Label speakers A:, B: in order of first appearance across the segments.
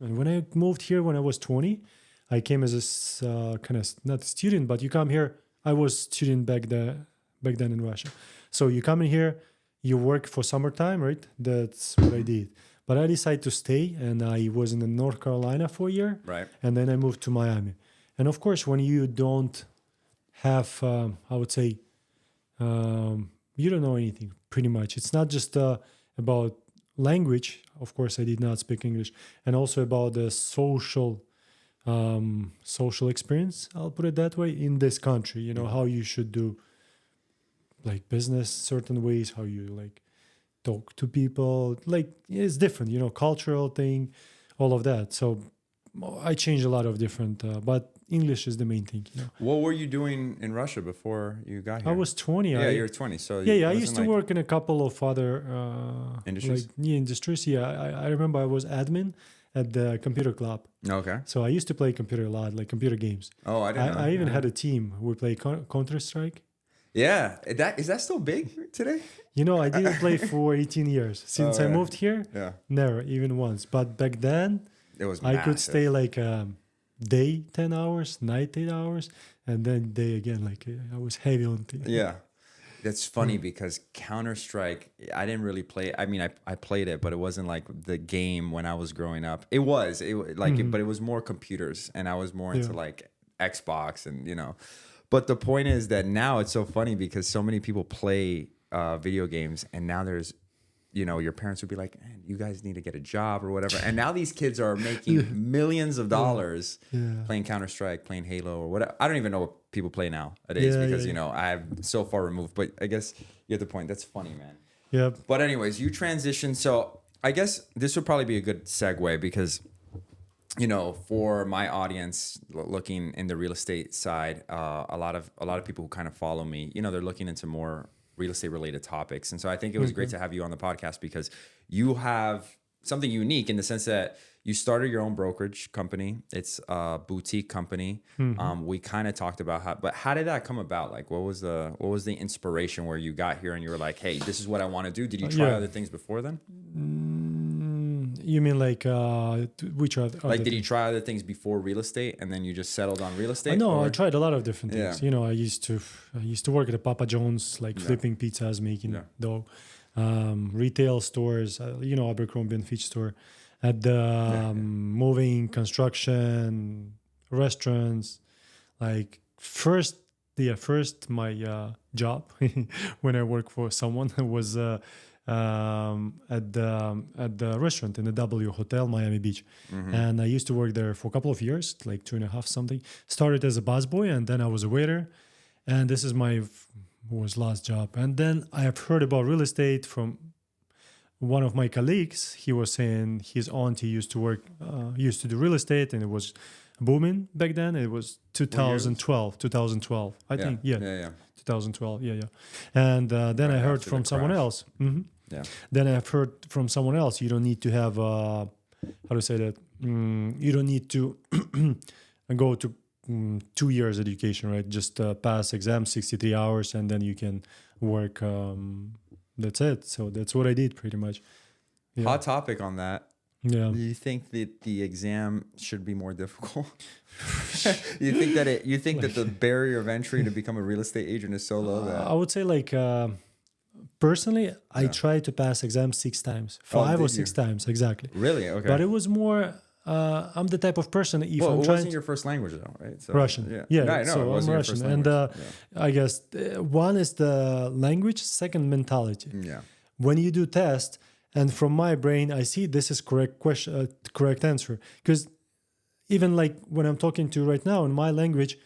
A: And when I moved here when I was 20, I came as a kind of not student, but you come here. I was student back then in Russia. So you come in here, you work for summertime, right? That's what I did. But I decided to stay, and I was in North Carolina for a year,
B: Right.
A: and then I moved to Miami. And of course, when you don't have, I would say, you don't know anything pretty much. It's not just about language. Of course, I did not speak English, and also about the social experience. I'll put it that way in this country. You know how you should do like business certain ways, how you like talk to people. Like it's different. You know, cultural thing, all of that. So I changed a lot of different, but English is the main thing. You know.
B: What were you doing in Russia before you got here?
A: I was 20.
B: Yeah, you were 20. So
A: Yeah, I
B: it
A: used to
B: wasn't
A: work in a couple of other
B: Industries?
A: industries. Yeah, I remember I was admin at the computer club.
B: Okay.
A: So I used to play computer a lot, like computer games.
B: Oh, I didn't know.
A: I even had a team. We played Counter-Strike.
B: Yeah. Is that still big today?
A: You know, I didn't play for 18 years. Since I
B: yeah.
A: moved here,
B: Yeah.
A: never, even once. But back then,
B: It was
A: I could
B: massive.
A: stay like day 10 hours, night 8 hours, and then day again. Like I was heavy on things.
B: Yeah. That's funny because Counter-Strike, I didn't really play. I mean, I played it, but it wasn't like the game when I was growing up. It was but it was more computers, and I was more into like Xbox and, you know. But the point is that now it's so funny because so many people play video games, and now there's, you know, your parents would be like, man, you guys need to get a job or whatever. And now these kids are making millions of dollars playing Counter-Strike, playing Halo or whatever. I don't even know what people play nowadays because, you know, I'm so far removed. But I guess you get the point. That's funny, man.
A: Yeah.
B: But anyways, you transitioned. So I guess this would probably be a good segue because, you know, for my audience looking in the real estate side, a lot of people who kind of follow me, you know, they're looking into more real estate related topics. And so I think it was great to have you on the podcast because you have something unique in the sense that you started your own brokerage company. It's a boutique company. We kind of talked about how did that come about? Like what was the inspiration where you got here and you were like, hey, this is what I want to do. Did you try other things before then?
A: You mean like which are
B: like did you try other things before real estate and then you just settled on real estate?
A: No,
B: or?
A: I tried a lot of different things.
B: Yeah.
A: You know, I used to work at a Papa John's, like flipping pizzas, making dough, retail stores. You know, Abercrombie and Fitch store, at the moving, construction, restaurants. Like first my job when I worked for someone was. At the restaurant in the W Hotel, Miami Beach. And I used to work there for a couple of years, like 2.5 something. Started as a busboy and then I was a waiter. And this is my last job. And then I have heard about real estate from one of my colleagues. He was saying his auntie used to do real estate and it was booming back then. It was 2012, I think. Yeah. 2012. Yeah. And then I heard from someone else.
B: Yeah.
A: Then I've heard from someone else. You don't need to have how to say that. You don't need to go to 2 years education, right? Just pass exam, 63 hours, and then you can work. That's it. So that's what I did pretty much. Yeah.
B: Hot topic on that.
A: Yeah.
B: Do you think that the exam should be more difficult? You think that the barrier of entry to become a real estate agent is so low that
A: I would say like personally, I tried to pass exam 6 times, 5 or 6 times exactly.
B: Really? Okay.
A: But it was more. I'm the type of person. If I'm
B: it
A: trying
B: wasn't your first language though, right? So,
A: Russian.
B: Yeah.
A: No,
B: it
A: so I'm
B: wasn't your
A: Russian,
B: first
A: and
B: language.
A: I guess one is the language, second mentality.
B: Yeah.
A: When you do test, and from my brain, I see this is correct answer, because even like when I'm talking to you right now in my language,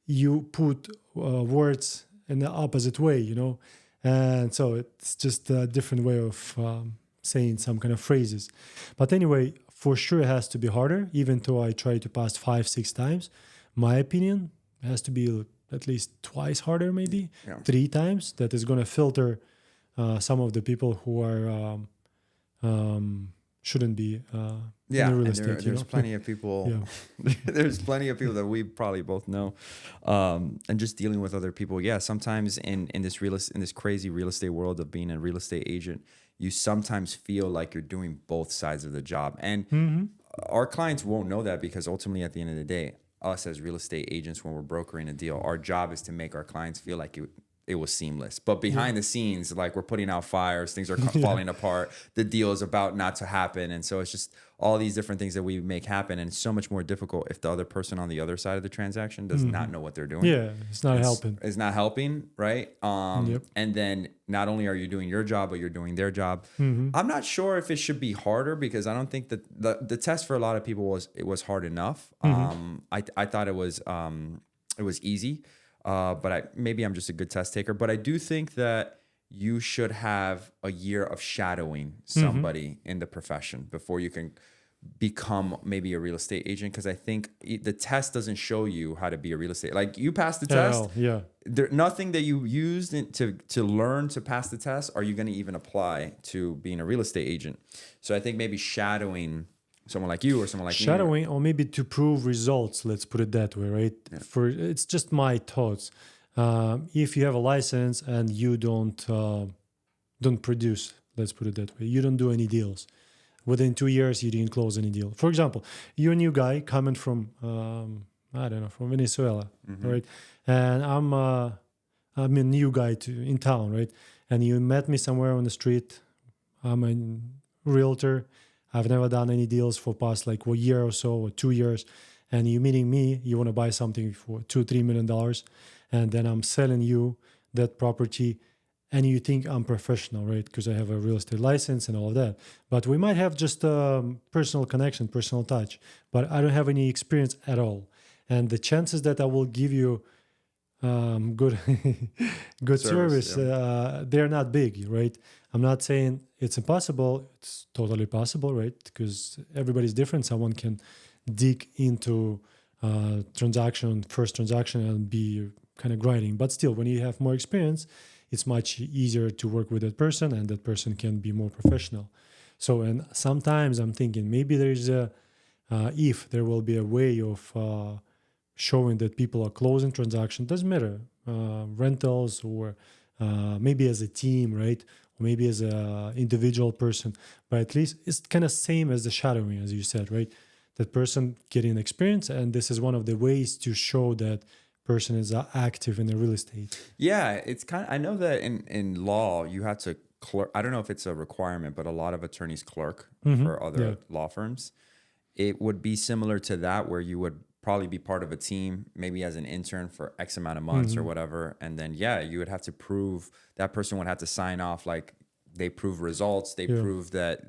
A: you put words in the opposite way, you know, and so it's just a different way of saying some kind of phrases. But anyway, for sure it has to be harder, even though I try to pass 5-6 times. My opinion has to be at least twice harder, maybe 3 times. That is going to filter some of the people who are shouldn't be in the real estate.
B: There's plenty of people. There's plenty of people that we probably both know, and just dealing with other people. Yeah, sometimes in this crazy real estate world of being a real estate agent, you sometimes feel like you're doing both sides of the job. And our clients won't know that because ultimately at the end of the day, us as real estate agents, when we're brokering a deal, our job is to make our clients feel like it was seamless. But behind the scenes, like we're putting out fires, things are falling apart. The deal is about not to happen. And so it's just all these different things that we make happen. And it's so much more difficult if the other person on the other side of the transaction does not know what they're doing.
A: Yeah, it's not helping.
B: It's not helping, right? And then not only are you doing your job, but you're doing their job. I'm not sure if it should be harder because I don't think that the test for a lot of people was hard enough. I thought it was easy. But maybe I'm just a good test taker. But I do think that you should have a year of shadowing somebody in the profession before you can become maybe a real estate agent. Because I think the test doesn't show you how to be a real estate. Like you passed the test.
A: Yeah.
B: Nothing that you used to learn to pass the test are you going to even apply to being a real estate agent. So I think maybe shadowing someone like you or someone like
A: shadowing, or maybe to prove results. Let's put it that way, right? Yeah. It's just my thoughts. If you have a license and you don't produce, let's put it that way, you don't do any deals. Within 2 years, you didn't close any deal. For example, you're a new guy coming from from Venezuela, right? And I'm a new guy in town, right? And you met me somewhere on the street. I'm a realtor. I've never done any deals for past like a year or so or 2 years. And you're meeting me, you want to buy something for $2-3 million. And then I'm selling you that property and you think I'm professional, right? Because I have a real estate license and all of that. But we might have just a personal connection, personal touch, but I don't have any experience at all. And the chances that I will give you good service, they're not big, right? I'm not saying it's impossible. It's totally possible, right? Because everybody's different. Someone can dig into first transaction and be kind of grinding. But still, when you have more experience, it's much easier to work with that person and that person can be more professional. So, and sometimes I'm thinking maybe there's if there will be a way of showing that people are closing transaction, doesn't matter, rentals or maybe as a team, right? Or maybe as an individual person, but at least it's kind of same as the shadowing, as you said, right? That person getting experience, and this is one of the ways to show that person is active in the real estate.
B: Yeah, it's kind of, I know that in law, you have to clerk. I don't know if it's a requirement, but a lot of attorneys clerk for other law firms. It would be similar to that where you would probably be part of a team, maybe as an intern for X amount of months or whatever. And then, you would have to prove, that person would have to sign off, like they prove results. They prove that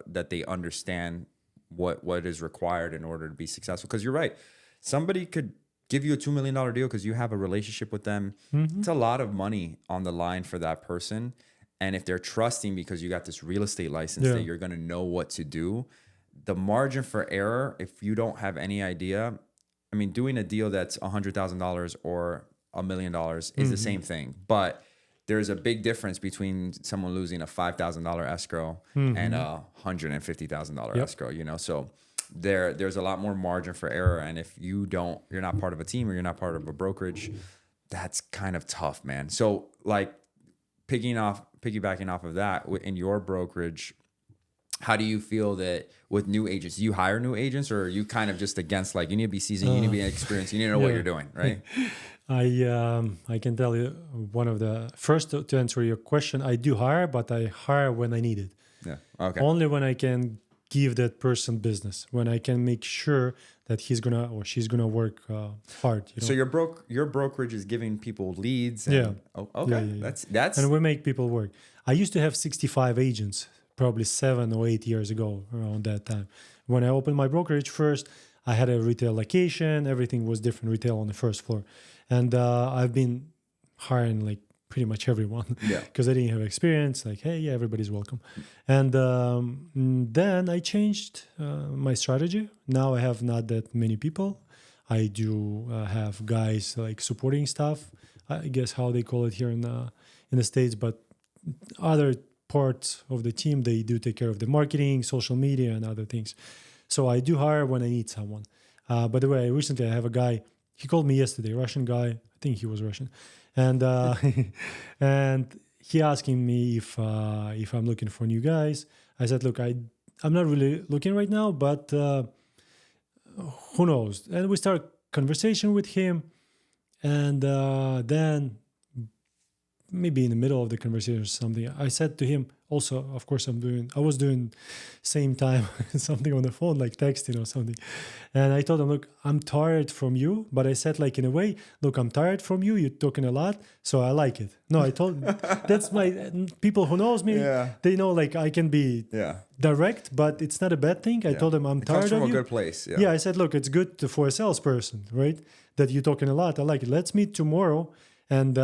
B: that they understand what is required in order to be successful. Because you're right. Somebody could give you a $2 million deal because you have a relationship with them. It's a lot of money on the line for that person. And if they're trusting because you got this real estate license that you're going to know what to do, the margin for error, if you don't have any idea, I mean, doing a deal that's $100,000 or $1 million is the same thing. But there's a big difference between someone losing a $5,000 escrow and a $150,000 escrow, you know? So there's a lot more margin for error. And if you're not part of a team or you're not part of a brokerage, that's kind of tough, man. So like piggybacking off of that, in your brokerage, how do you feel that with new agents, do you hire new agents, or are you kind of just against, like, you need to be seasoned, you need to be experienced, you need to know what you're doing, right?
A: I can tell you one of the first, to answer your question, I do hire, but I hire when I need it.
B: Yeah. Okay.
A: Only when I can give that person business, when I can make sure that he's gonna or she's gonna work hard. You know?
B: So your brokerage is giving people leads. And, okay. That's
A: and we make people work. I used to have 65 agents, probably 7 or 8 years ago, around that time. When I opened my brokerage first, I had a retail location. Everything was different retail on the first floor. And I've been hiring like pretty much everyone because I didn't have experience. Like, hey, everybody's welcome. And then I changed my strategy. Now I have not that many people. I do have guys like supporting staff, I guess how they call it here in the States, but other parts of the team, they do take care of the marketing, social media, and other things. So I do hire when I need someone. By the way, recently I have a guy, he called me yesterday, Russian guy, I think he was Russian. And and he asking me if I'm looking for new guys. I said, look, I I'm not really looking right now, but who knows? And we start conversation with him, and then maybe in the middle of the conversation or something, I said to him, also, of course, I was doing same time something on the phone, like texting or something. And I told him, look, I'm tired from you. But I said, like, in a way, look, I'm tired from you. You're talking a lot. So I like it. No, I told, that's my, people who knows me, they know, like, I can be direct, but it's not a bad thing. I told him, I'm tired of you.
B: It comes from a good place.
A: Yeah, I said, look, it's good for a salesperson, right? That you're talking a lot. I like it. Let's meet tomorrow and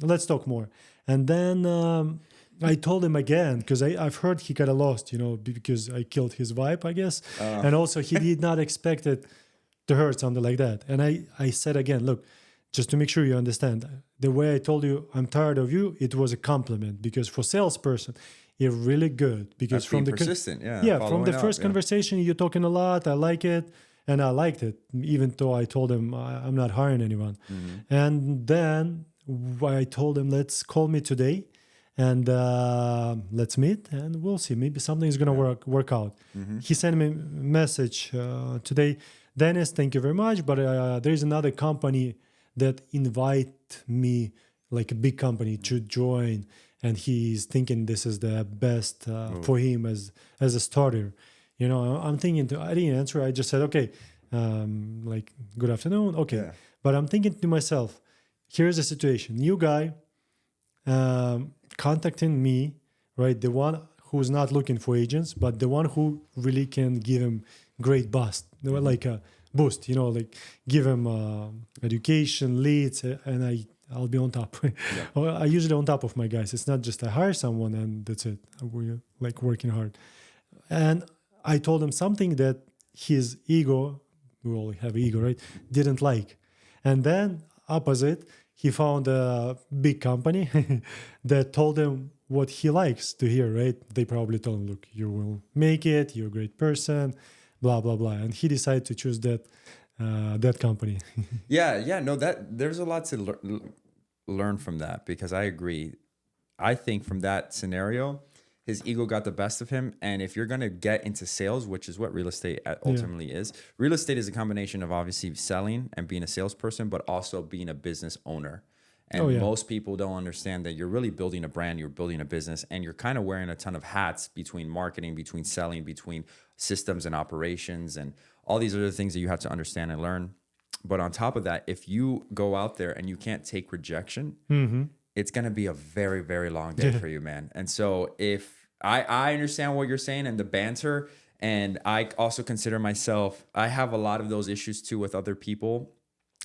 A: let's talk more. And then I told him again, because I've heard he got lost, because I killed his vibe, I guess. And also he did not expect it to hurt, something like that. And I said again, look, just to make sure you understand, the way I told you I'm tired of you, it was a compliment, because for salesperson, you're really good. Because
B: that's from the persistent,
A: from the first conversation, you're talking a lot. I like it. And I liked it, even though I told him I'm not hiring anyone. Mm-hmm. And then I told him, let's call me today and let's meet and we'll see. Maybe something is going to work out. Mm-hmm. He sent me a message today. Dennis, thank you very much. But there's another company that invite me, like a big company, to join. And he's thinking this is the best for him as a starter. I'm thinking, I didn't answer. I just said, okay, like, good afternoon. Okay. Yeah. But I'm thinking to myself, here's the situation. New guy contacting me, right? The one who's not looking for agents, but the one who really can give him great boost, like a boost, like give him education, leads, and I'll be on top. I usually on top of my guys. It's not just I hire someone and that's it. We're like working hard. And I told him something that his ego, we all have ego, right? Didn't like. And then opposite, he found a big company that told him what he likes to hear, right? They probably told him, look, you will make it. You're a great person, blah, blah, blah. And he decided to choose that company.
B: No, there's a lot to learn from that, because I agree. I think from that scenario, his ego got the best of him. And if you're going to get into sales, which is what real estate ultimately is, real estate is a combination of obviously selling and being a salesperson, but also being a business owner. And most people don't understand that you're really building a brand, you're building a business, and you're kind of wearing a ton of hats between marketing, between selling, between systems and operations, and all these other things that you have to understand and learn. But on top of that, if you go out there and you can't take rejection, it's going to be a very, very long day for you, man. And so if I understand what you're saying and the banter, and I also consider myself, I have a lot of those issues too with other people,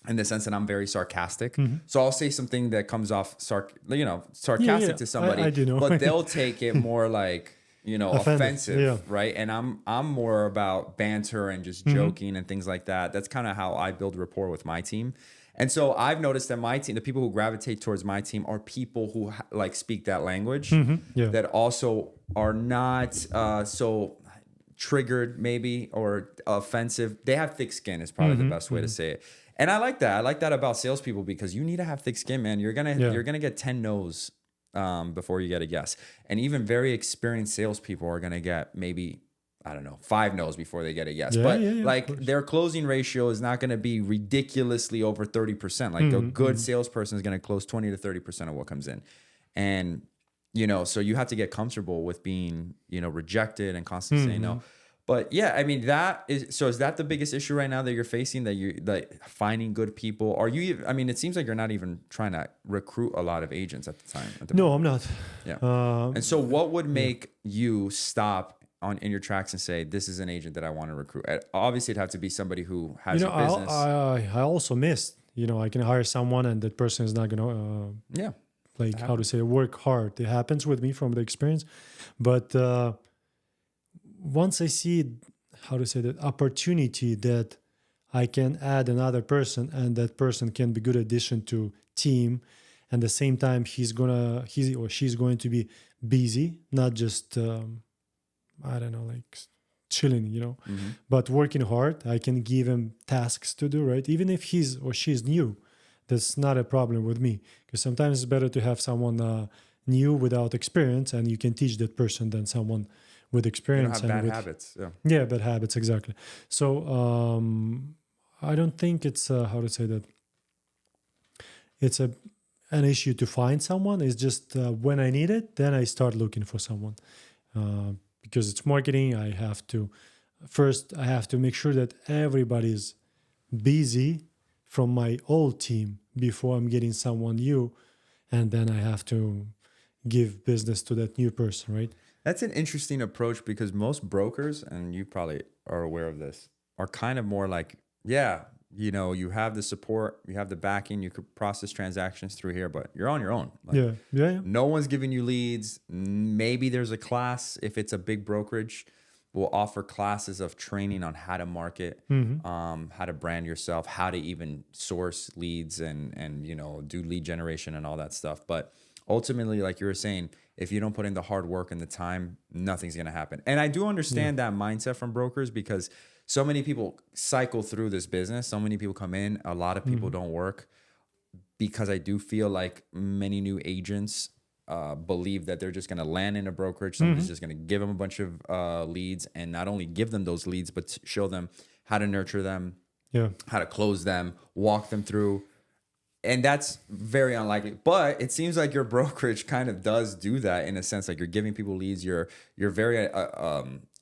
B: in the sense that I'm very sarcastic. Mm-hmm. So I'll say something that comes off sarcastic to somebody,
A: I do know.
B: But they'll take it more like, offensive, right? And I'm more about banter and just joking and things like that. That's kind of how I build rapport with my team. And so I've noticed that my team, the people who gravitate towards my team, are people who like speak that language, that also are not so triggered maybe or offensive. They have thick skin is probably the best way to say it. And I like that. I like that about salespeople, because you need to have thick skin, man. You're gonna get 10 no's before you get a yes. And even very experienced salespeople are gonna get maybe, I don't know, 5 no's before they get a yes. Their closing ratio is not going to be ridiculously over 30%. Like a good salesperson is going to close 20 to 30% of what comes in. And, so you have to get comfortable with being, rejected and constantly saying no. But yeah, I mean, is that the biggest issue right now that you're facing, that you're like finding good people? Are you, I mean, it seems like you're not even trying to recruit a lot of agents at the time.
A: No, I'm not.
B: Yeah. And so what would make you stop in your tracks and say, this is an agent that I want to recruit? Obviously, it'd have to be somebody who has a business.
A: I also missed, I can hire someone and that person is not going to, work hard. It happens with me from the experience. But once I see, the opportunity that I can add another person and that person can be good addition to team, and at the same time, he or she's going to be busy, not just... chilling, but working hard. I can give him tasks to do, right? Even if he's or she's new, that's not a problem with me, because sometimes it's better to have someone new without experience, and you can teach that person than someone with
B: You
A: experience
B: don't have
A: and
B: bad
A: with
B: habits. Yeah.
A: yeah, bad habits, exactly. So I don't think it's how to say that it's an issue to find someone. It's just when I need it, then I start looking for someone because it's marketing. I have to make sure that everybody's busy from my old team before I'm getting someone new, and then I have to give business to that new person, right?
B: That's an interesting approach because most brokers, and you probably are aware of this, are kind of more like, yeah, you have the support, you have the backing, you could process transactions through here, but you're on your own. Like,
A: Yeah.
B: no one's giving you leads. Maybe there's a class if it's a big brokerage. We'll offer classes of training on how to market, how to brand yourself, how to even source leads and do lead generation and all that stuff. But ultimately, like you were saying, if you don't put in the hard work and the time, nothing's going to happen. And I do understand that mindset from brokers because so many people cycle through this business. So many people come in. A lot of people don't work because I do feel like many new agents believe that they're just going to land in a brokerage. Somebody's just going to give them a bunch of leads and not only give them those leads, but show them how to nurture them, how to close them, walk them through. And that's very unlikely. But it seems like your brokerage kind of does do that in a sense. Like you're giving people leads. You're very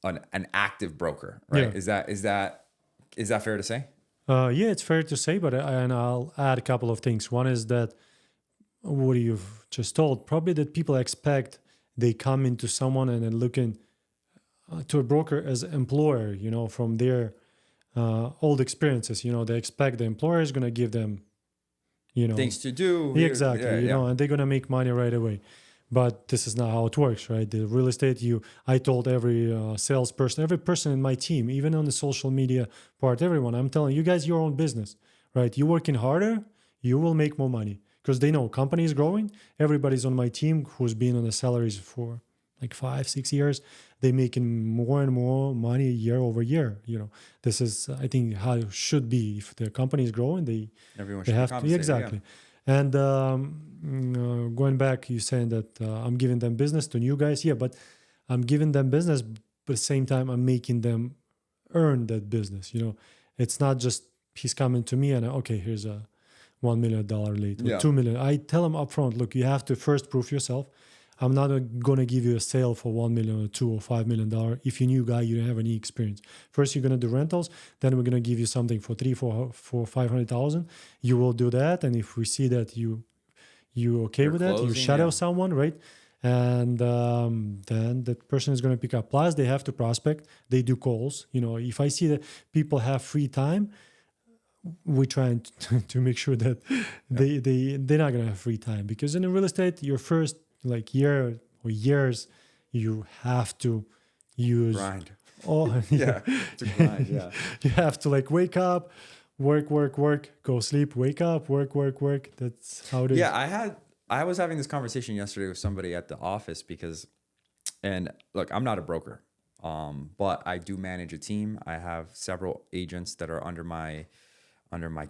B: an active broker, right?
A: Yeah.
B: Is that fair to say?
A: Yeah, it's fair to say, but and I'll add a couple of things. One is that what you've just told, probably that people expect they come into someone and then looking to a broker as an employer, from their old experiences. They expect the employer is going to give them,
B: things to do.
A: Exactly, and they're going to make money right away. But this is not how it works, right? The real estate, I told every salesperson, every person in my team, even on the social media part, everyone, I'm telling you guys, your own business, right? You're working harder, you will make more money because they know company is growing. Everybody's on my team who's been on the salaries for like 5-6 years. They're making more and more money year over year. This is, I think, how it should be. If the company is growing,
B: Everyone
A: they
B: should
A: have
B: be
A: to
B: compensated,
A: exactly. And going back, you saying that I'm giving them business to new guys. Yeah, but I'm giving them business, but at the same time, I'm making them earn that business. It's not just he's coming to me and okay, here's a $1 million lead or 2 million. I tell them upfront, look, you have to first prove yourself. I'm not going to give you a sale for $1 million or $2 or $5 million. If you're a new guy, you don't have any experience. First, you're going to do rentals. Then we're going to give you something for $500,000. You will do that. And if we see that you're okay with that, you shadow someone, right? And then that person is going to pick up. Plus, they have to prospect. They do calls. If I see that people have free time, we try to make sure that they're not going to have free time. Because in real estate, your first year or years, you have to use
B: grind.
A: To
B: grind.
A: You have to wake up, work, go sleep, wake up, work. That's how it is.
B: I was having this conversation yesterday with somebody at the office and look, I'm not a broker, but I do manage a team. I have several agents that are under my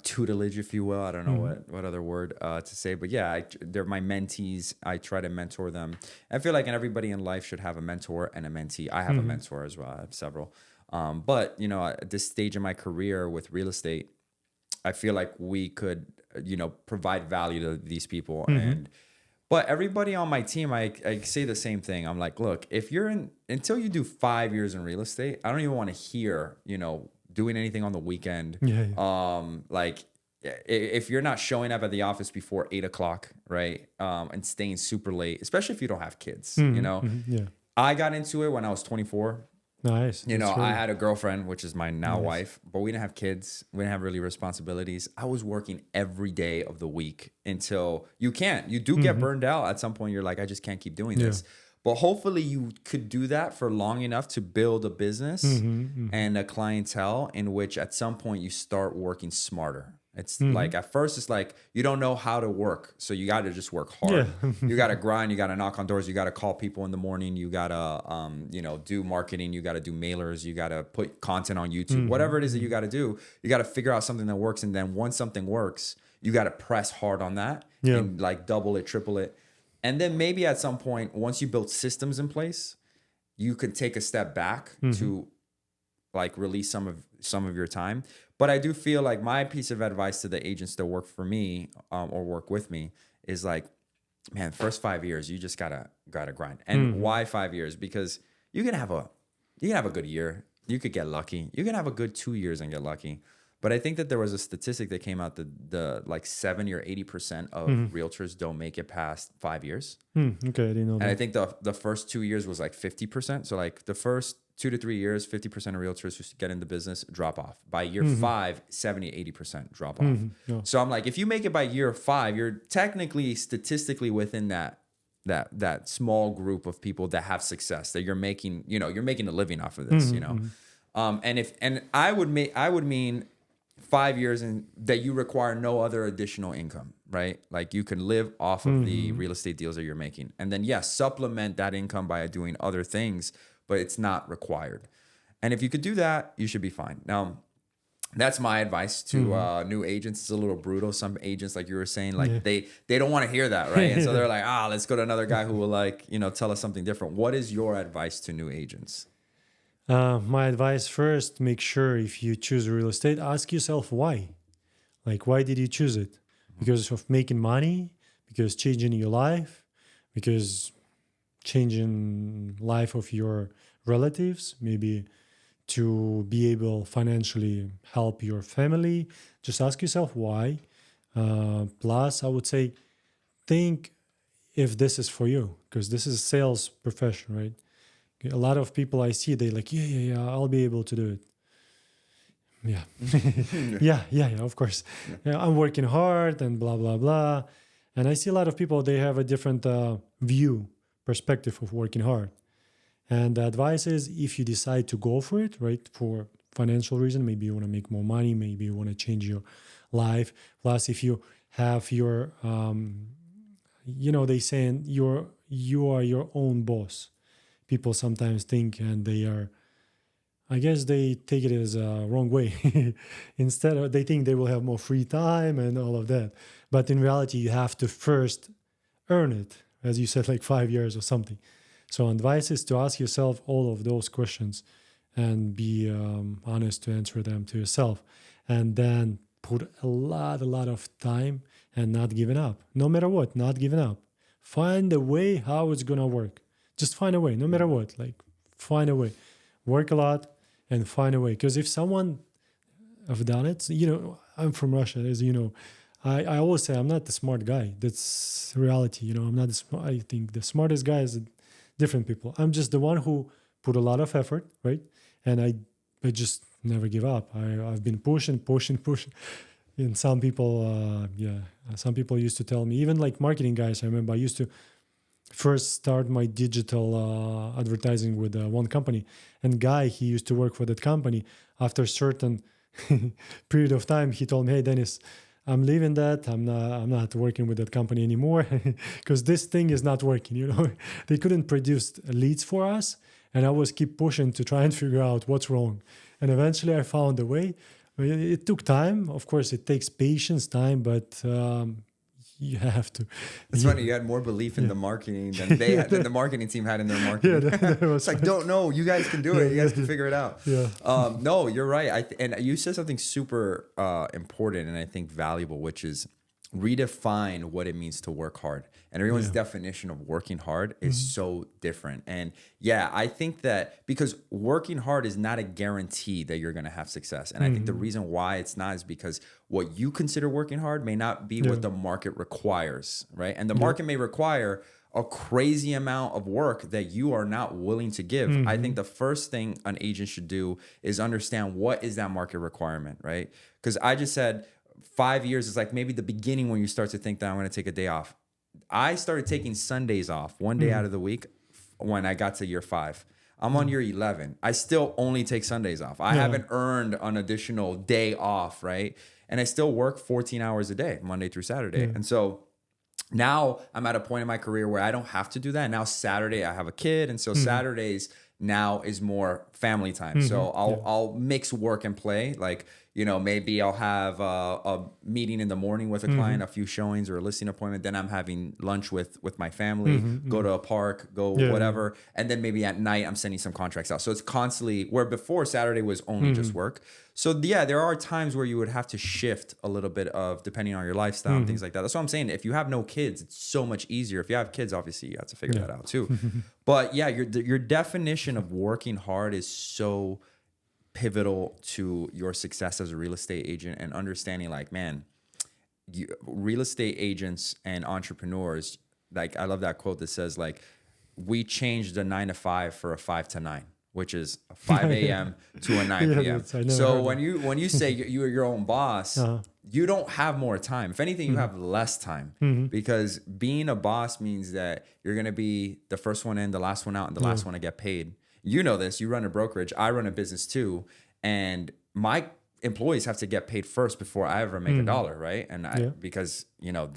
B: tutelage, if you will. I don't know what other word to say, but they're my mentees. I try to mentor them. I feel like everybody in life should have a mentor and a mentee. I have a mentor as well. I have several. But at this stage in my career with real estate, I feel like we could, provide value to these people. But everybody on my team, I say the same thing. I'm like, look, until you do 5 years in real estate, I don't even want to hear, doing anything on the weekend. If you're not showing up at the office before 8:00, right? And staying super late, especially if you don't have kids, I got into it when I was 24.
A: Nice.
B: I had a girlfriend, which is my now wife, but we didn't have kids. We didn't have really responsibilities. I was working every day of the week until you do get burned out at some point. You're like, I just can't keep doing this. But hopefully you could do that for long enough to build a business and a clientele in which at some point you start working smarter. It's like at first it's like you don't know how to work. So you got to just work hard. You got to grind. You got to knock on doors. You got to call people in the morning. You got to, do marketing. You got to do mailers. You got to put content on YouTube. Whatever it is that you got to do, you got to figure out something that works. And then once something works, you got to press hard on that and double it, triple it. And then maybe at some point, once you build systems in place you could take a step back to like release some of your time. But I do feel like my piece of advice to the agents that work for me or work with me is like, man, first 5 years, you just gotta grind. And why 5 years? Because you can have a good year. You could get lucky. You can have a good 2 years and get lucky. But I think that there was a statistic that came out that the like 70 or 80% of realtors don't make it past 5 years.
A: Okay, I didn't know that.
B: And I think the first 2 years was like 50%. So like the first 2 to 3 years, 50% of realtors who get into business drop off. By year 5, 70, 80% drop off.
A: Yeah.
B: So I'm like, if you make it by year 5, you're technically statistically within that small group of people that have success, that you're making a living off of this, and I would mean 5 years and that you require no other additional income, right? Like you can live off of the real estate deals that you're making. And then yes, supplement that income by doing other things, but it's not required. And if you could do that, you should be fine. Now, that's my advice to new agents. It's a little brutal. Some agents, like you were saying, like they don't want to hear that, right? And so they're like, let's go to another guy who will like, tell us something different. What is your advice to new agents?
A: My advice first, make sure if you choose real estate, ask yourself why. Like, why did you choose it? Because of making money? Because changing your life? Because changing life of your relatives? Maybe to be able financially help your family? Just ask yourself why. Plus, I would say, think if this is for you, because this is a sales profession, right? A lot of people I see, they like, yeah, I'll be able to do it. Yeah. yeah, of course. Yeah, I'm working hard and blah, blah, blah. And I see a lot of people, they have a different perspective of working hard. And the advice is if you decide to go for it, right, for financial reason, maybe you want to make more money, maybe you want to change your life. Plus, if you have your, they saying you are your own boss. People sometimes think, and I guess they take it as a wrong way. Instead of, they think they will have more free time and all of that. But in reality, you have to first earn it, as you said, like 5 years or something. So advice is to ask yourself all of those questions and be honest to answer them to yourself. And then put a lot of time and not giving up. No matter what, not giving up. Find a way how it's going to work. Just find a way, no matter what. Like, find a way. Work a lot and find a way. Because if someone have done it, I'm from Russia, as you know. I always say I'm not the smart guy. That's reality. I'm not the smart. I think the smartest guy is different people. I'm just the one who put a lot of effort, right? And I just never give up. I've been pushing. And some people, some people used to tell me, even like marketing guys, I remember I used to first start my digital advertising with one company. And guy, he used to work for that company. After a certain period of time, he told me, hey, Dennis, I'm leaving that. I'm not working with that company anymore because this thing is not working. They couldn't produce leads for us. And I was keep pushing to try and figure out what's wrong. And eventually I found a way. It took time. Of course, it takes patience, time, but you have to.
B: It's funny. You had more belief in the marketing than than the marketing team had in their marketing. It's like, don't know. You guys can do it. You guys can figure it out.
A: Yeah.
B: No, you're right. And you said something super important and I think valuable, which is redefine what it means to work hard. And everyone's definition of working hard is so different. And I think that because working hard is not a guarantee that you're going to have success. And I think the reason why it's not is because what you consider working hard may not be what the market requires, right? And the market may require a crazy amount of work that you are not willing to give. I think the first thing an agent should do is understand what is that market requirement, right? Because I just said 5 years is like maybe the beginning when you start to think that I'm going to take a day off. I started taking Sundays off, one day out of the week when I got to year 5. I'm on year 11. I still only take Sundays off. I haven't earned an additional day off, right? And I still work 14 hours a day, Monday through Saturday. And so now I'm at a point in my career where I don't have to do that. Now Saturday I have a kid. And so Saturdays now is more family time. So I'll mix work and play. Like, you know, maybe I'll have a meeting in the morning with a client, a few showings or a listing appointment. Then I'm having lunch with my family, go to a park, whatever. And then maybe at night I'm sending some contracts out. So it's constantly, where before Saturday was only just work. So yeah, there are times where you would have to shift a little bit of, depending on your lifestyle and things like that. That's what I'm saying. If you have no kids, it's so much easier. If you have kids, obviously you have to figure that out too. But yeah, your definition of working hard is so pivotal to your success as a real estate agent, and understanding like, man, real estate agents and entrepreneurs, like I love that quote that says like, we changed a 9 to 5 for a 5 to 9, which is a 5 a.m. to a 9 p.m. So when you say you're your own boss, you don't have more time. If anything, you have less time, because being a boss means that you're going to be the first one in, the last one out, and the last one to get paid. You know this. You run a brokerage. I run a business too, and my employees have to get paid first before I ever make a dollar, right? And because you know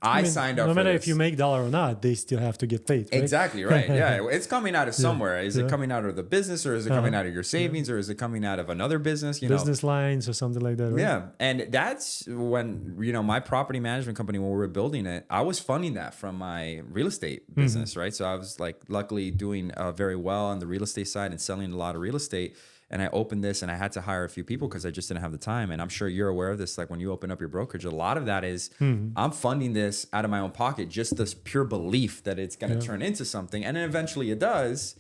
B: I signed up.
A: No
B: for
A: matter
B: this.
A: if you make dollar or not, they still have to get paid. Right?
B: Exactly right. Yeah, it's coming out of somewhere. Is it coming out of the business, or is it coming out of your savings, or is it coming out of another business?
A: Business lines or something like that. Right?
B: Yeah, and that's when, you know, my property management company, when we were building it, I was funding that from my real estate business, right? So I was like luckily doing very well on the real estate side and selling a lot of real estate. And I opened this and I had to hire a few people because I just didn't have the time. And I'm sure you're aware of this. Like when you open up your brokerage, a lot of that is I'm funding this out of my own pocket, just this pure belief that it's going to turn into something. And then eventually it does.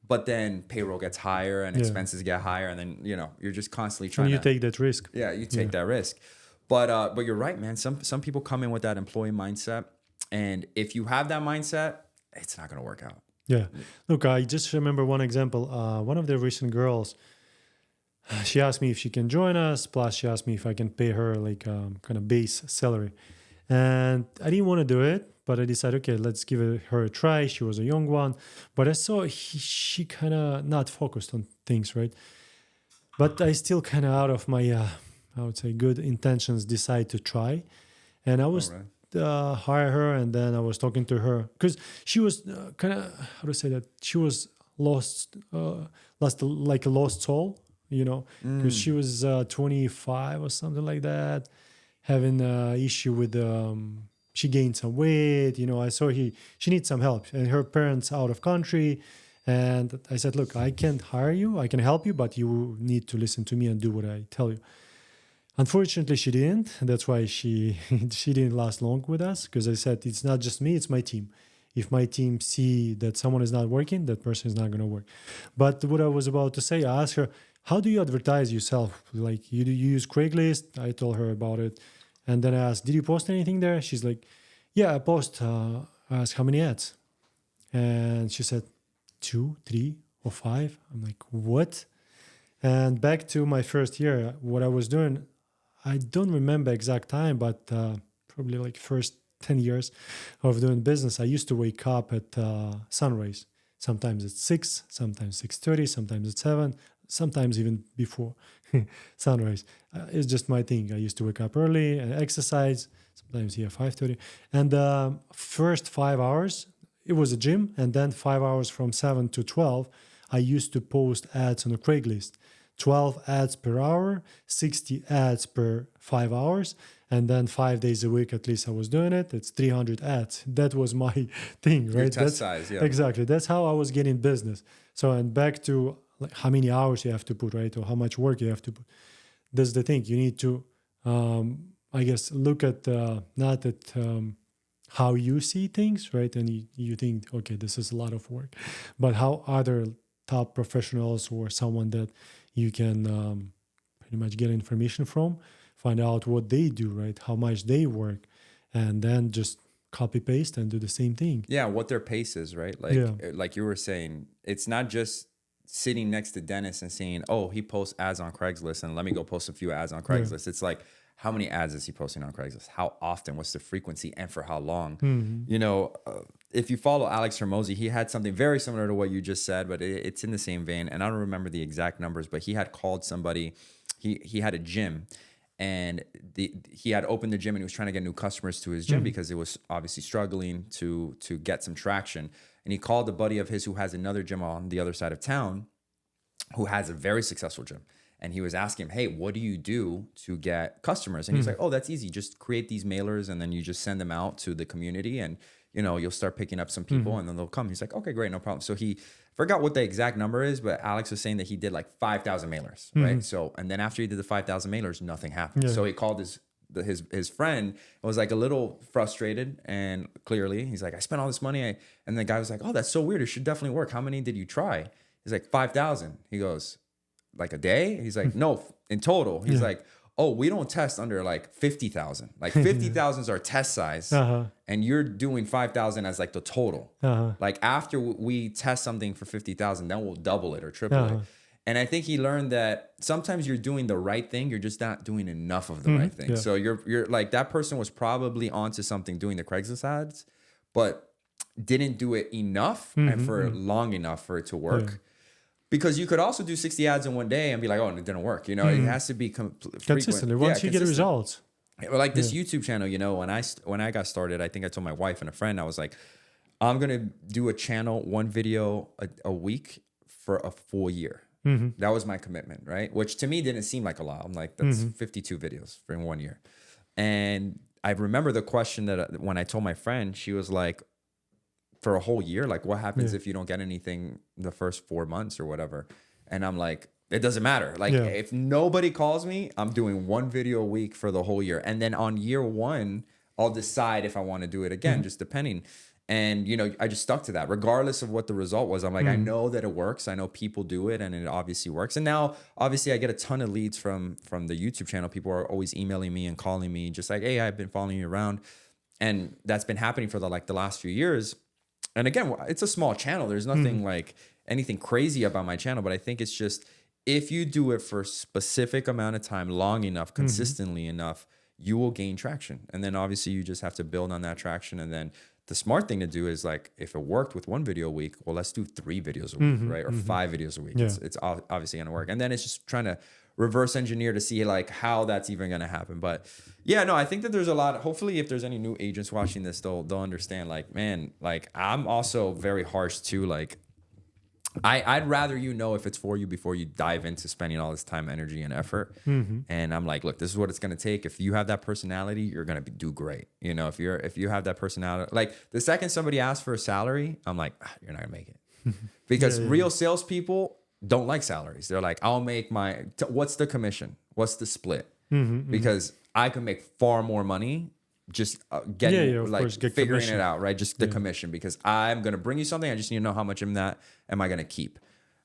B: But then payroll gets higher and expenses get higher. And then, you know, you're just constantly trying
A: to take that risk.
B: Yeah, you take that risk. But you're right, man. Some people come in with that employee mindset. And if you have that mindset, it's not going to work out.
A: Yeah. Look, I just remember one example. One of the recent girls, she asked me if she can join us. Plus, she asked me if I can pay her like kind of base salary. And I didn't want to do it, but I decided, okay, let's give her a try. She was a young one. But I saw she kind of not focused on things, right? But I still kind of out of my, I would say, good intentions, decide to try. And I was... hire her, and then I was talking to her because she was kind of, how to say that, she was lost like a lost soul, you know, because she was 25 or something like that, having an issue with she gained some weight, you know. I saw she needs some help, and her parents out of country. And I said, look, I can't hire you, I can help you, but you need to listen to me and do what I tell you. Unfortunately, she didn't. That's why she didn't last long with us, because I said, it's not just me, it's my team. If my team see that someone is not working, that person is not going to work. But what I was about to say, I asked her, how do you advertise yourself? Like, you use Craigslist? I told her about it. And then I asked, did you post anything there? She's like, yeah, I post. I asked, how many ads? And she said, 2, 3, or 5. I'm like, what? And back to my first year, what I was doing, I don't remember exact time, but probably like first 10 years of doing business, I used to wake up at sunrise. Sometimes it's 6, sometimes 6:30, sometimes it's 7, sometimes even before sunrise. It's just my thing. I used to wake up early and exercise, sometimes 5:30. And the first 5 hours, it was a gym. And then 5 hours from 7 to 12, I used to post ads on a Craigslist. 12 ads per hour, 60 ads per 5 hours, and then 5 days a week at least I was doing it. It's 300 ads. That was my thing, right?
B: Your test size, yeah.
A: Exactly. That's how I was getting business. So, and back to like how many hours you have to put, right? Or how much work you have to put. That's the thing. You need to, I guess, look at, not at how you see things, right? And you think, okay, this is a lot of work. But how other top professionals or someone that you can pretty much get information from, find out what they do, right? How much they work, and then just copy paste and do the same thing.
B: Yeah, what their pace is, right? Like you were saying, it's not just sitting next to Dennis and saying, oh, he posts ads on Craigslist and let me go post a few ads on Craigslist. It's like, how many ads is he posting on Craigslist? How often? What's the frequency and for how long? You know, if you follow Alex Hormozi, he had something very similar to what you just said, but it's in the same vein. And I don't remember the exact numbers, but he had called somebody. He had a gym, and he had opened the gym, and he was trying to get new customers to his gym because it was obviously struggling to get some traction. And he called a buddy of his who has another gym on the other side of town. who has a very successful gym. And he was asking him, hey, what do you do to get customers? And he's like, oh, that's easy. Just create these mailers and then you just send them out to the community and, you'll start picking up some people and then they'll come. He's like, okay, great, no problem. So he forgot what the exact number is, but Alex was saying that he did like 5,000 mailers, right? So, and then after he did the 5,000 mailers, nothing happened. So he called his friend and was like a little frustrated, and clearly he's like, I spent all this money. And the guy was like, oh, that's so weird. It should definitely work. How many did you try? He's like, 5,000. He goes, like a day? He's like, no, in total. He's like, oh, we don't test under like 50,000. Like 50,000 is our test size. And you're doing 5,000 as like the total. Like after we test something for 50,000, then we'll double it or triple it. And I think he learned that sometimes you're doing the right thing. You're just not doing enough of the right thing. So you're like, that person was probably onto something doing the Craigslist ads, but didn't do it enough and for long enough for it to work. Because you could also do 60 ads in one day and be like, oh, it didn't work. It has to be
A: consistent. Once you get results.
B: Well, like this YouTube channel, when I got started, I think I told my wife and a friend, I was like, I'm going to do a channel, one video a week for a full year. That was my commitment, right? Which to me didn't seem like a lot. I'm like, that's 52 videos for in 1 year. And I remember the question that when I told my friend, she was like, for a whole year, like what happens if you don't get anything the first 4 months or whatever? And I'm like, it doesn't matter. Like if nobody calls me, I'm doing one video a week for the whole year. And then on year one, I'll decide if I want to do it again, just depending. And, I just stuck to that regardless of what the result was. I'm like, I know that it works. I know people do it and it obviously works. And now obviously I get a ton of leads from the YouTube channel. People are always emailing me and calling me just like, hey, I've been following you around. And that's been happening for the last few years. And again, it's a small channel. There's nothing like anything crazy about my channel, but I think it's just if you do it for a specific amount of time, long enough, consistently enough, you will gain traction. And then obviously you just have to build on that traction. And then the smart thing to do is like, if it worked with one video a week, well, let's do 3 videos a week, right? Or 5 videos a week. It's obviously going to work. And then it's just trying to reverse engineer to see like how that's even going to happen. But yeah, no, I think that there's a lot. Hopefully if there's any new agents watching this, they'll understand like, man, like I'm also very harsh too. Like I'd rather if it's for you before you dive into spending all this time, energy, and effort. And I'm like, look, this is what it's going to take. If you have that personality, you're going to do great. If you have that personality, like the second somebody asks for a salary, I'm like, you're not gonna make it. Because real salespeople don't like salaries. They're like, I'll make what's the commission? What's the split? Because I can make far more money just figuring it out, right? Just the commission, because I'm going to bring you something. I just need to know how much of that am I going to keep?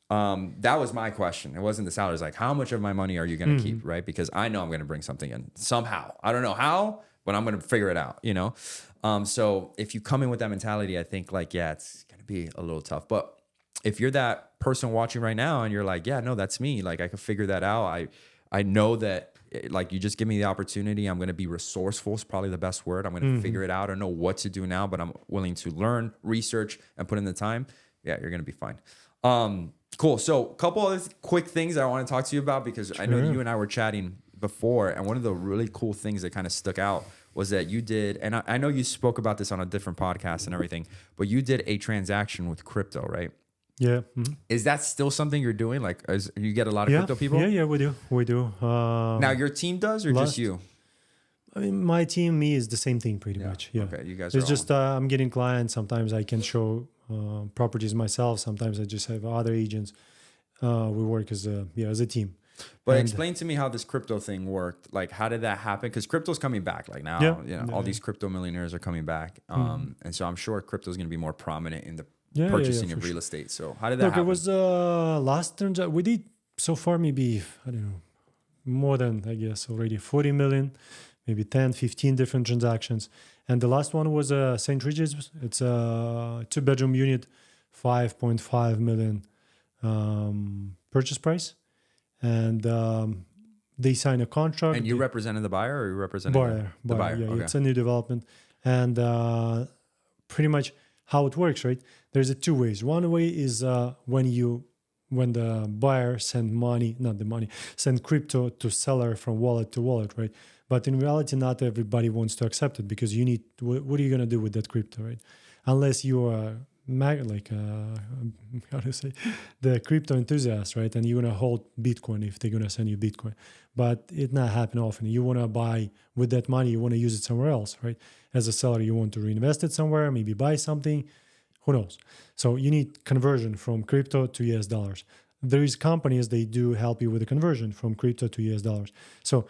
B: That was my question. It wasn't the salary. It's like, how much of my money are you going to keep, right? Because I know I'm going to bring something in somehow. I don't know how, but I'm going to figure it out, So if you come in with that mentality, I think it's going to be a little tough. But if you're that person watching right now and you're like, yeah, no, that's me. Like I could figure that out. I know that like you just give me the opportunity. I'm going to be resourceful is probably the best word. I'm going to figure it out. I don't know what to do now, but I'm willing to learn, research, and put in the time. Yeah, you're going to be fine. Cool. So a couple of quick things I want to talk to you about, because I know you and I were chatting before, and one of the really cool things that kind of stuck out was that you did, and I know you spoke about this on a different podcast and everything, but you did a transaction with crypto, right?
A: Yeah.
B: Is that still something you're doing? Like, you get a lot of crypto people?
A: Yeah, we do.
B: Now, your team does, or just you?
A: I mean, my team, me, is the same thing pretty much. Yeah.
B: Okay, you guys
A: It's just I'm getting clients. Sometimes I can show properties myself. Sometimes I just have other agents. We work as a team.
B: But explain to me how this crypto thing worked. Like, how did that happen? Because crypto's coming back. Like now, all these crypto millionaires are coming back. And so I'm sure crypto is going to be more prominent in the purchasing of real estate. So how did that happen?
A: It was last transaction we did so far, maybe, I don't know, more than, I guess, already 40 million, maybe 10, 15 different transactions. And the last one was St. Regis. It's a 2-bedroom unit, 5.5 million purchase price. And they signed a contract.
B: And you represented the buyer, or you represented the buyer?
A: Yeah,
B: okay.
A: It's a new development. And pretty much how it works, right? There's 2 ways. One way is when the buyer send crypto to seller from wallet to wallet, right? But in reality, not everybody wants to accept it, because you need, what are you going to do with that crypto, right? Unless you are how to say, the crypto enthusiast, right? And you want to hold Bitcoin if they're going to send you Bitcoin. But it not happen often. You want to buy with that money, you want to use it somewhere else, right? As a seller, you want to reinvest it somewhere, maybe buy something, who knows? So you need conversion from crypto to US dollars. There is companies, they do help you with the conversion from crypto to US dollars. So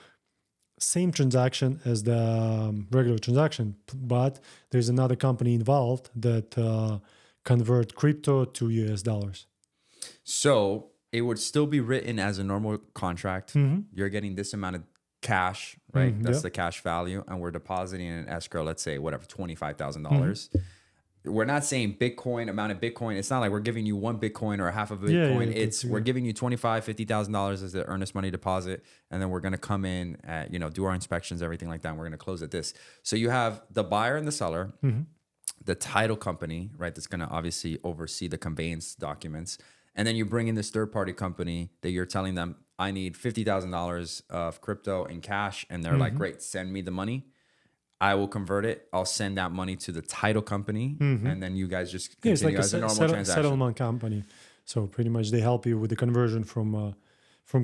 A: same transaction as the regular transaction, but there's another company involved that convert crypto to US dollars.
B: So it would still be written as a normal contract. You're getting this amount of cash, right? That's the cash value. And we're depositing in an escrow, let's say, whatever, $25,000. We're not saying Bitcoin, amount of Bitcoin. It's not like we're giving you one Bitcoin or half of a Bitcoin. We're giving you $25,000, $50,000 as the earnest money deposit. And then we're going to come in at, do our inspections, everything like that. And we're going to close at this. So you have the buyer and the seller, the title company, right? That's going to obviously oversee the conveyance documents. And then you bring in this third party company that you're telling them, I need $50,000 of crypto in cash. And they're like, great, send me the money. I will convert it. I'll send that money to the title company, and then you guys just continue
A: it's like
B: as a normal transaction.
A: Settlement company. So pretty much they help you with the conversion from